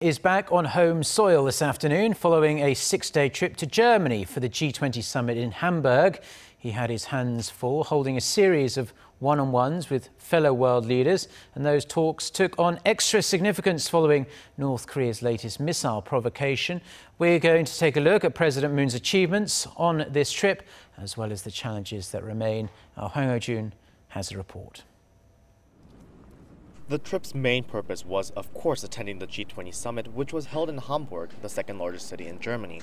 Is back on home soil this afternoon following a 6-day trip to Germany for the G20 summit in Hamburg. He had his hands full holding a series of one-on-ones with fellow world leaders, and those talks took on extra significance following North Korea's latest missile provocation. We're going to take a look at President Moon's achievements on this trip, as well as the challenges that remain. Our Hwang Hojun has a report. The trip's main purpose was, of course, attending the G20 summit, which was held in Hamburg, the second largest city in Germany.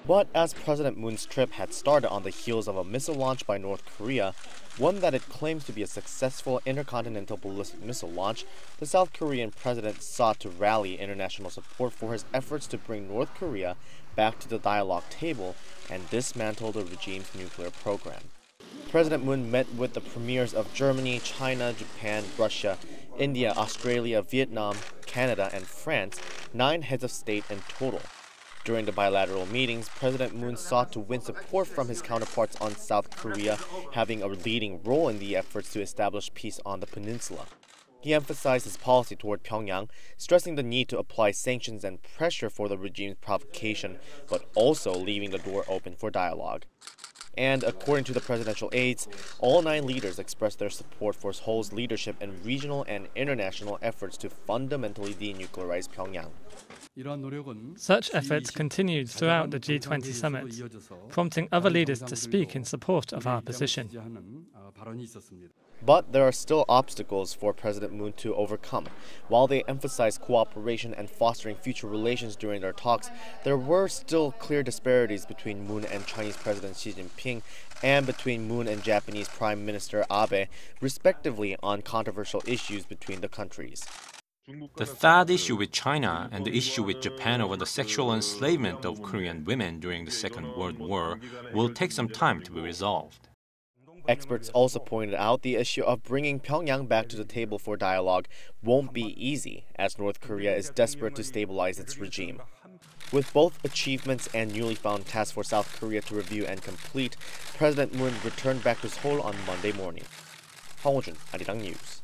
But as President Moon's trip had started on the heels of a missile launch by North Korea, one that it claims to be a successful intercontinental ballistic missile launch, the South Korean president sought to rally international support for his efforts to bring North Korea back to the dialogue table and dismantle the regime's nuclear program. President Moon met with the premiers of Germany, China, Japan, Russia, India, Australia, Vietnam, Canada, and France, 9 heads of state in total. During the bilateral meetings, President Moon sought to win support from his counterparts on South Korea, having a leading role in the efforts to establish peace on the peninsula. He emphasized his policy toward Pyongyang, stressing the need to apply sanctions and pressure for the regime's provocation, but also leaving the door open for dialogue. And according to the presidential aides, all 9 leaders expressed their support for Seoul's leadership in regional and international efforts to fundamentally denuclearize Pyongyang. Such efforts continued throughout the G20 summit, prompting other leaders to speak in support of our position. But there are still obstacles for President Moon to overcome. While they emphasized cooperation and fostering future relations during their talks, there were still clear disparities between Moon and Chinese President Xi Jinping and between Moon and Japanese Prime Minister Abe, respectively, on controversial issues between the countries. The third issue with China and the issue with Japan over the sexual enslavement of Korean women during the Second World War will take some time to be resolved. Experts also pointed out the issue of bringing Pyongyang back to the table for dialogue won't be easy, as North Korea is desperate to stabilize its regime. With both achievements and newly found tasks for South Korea to review and complete, President Moon returned back to Seoul on Monday morning. Hwang Hojun, Arirang News.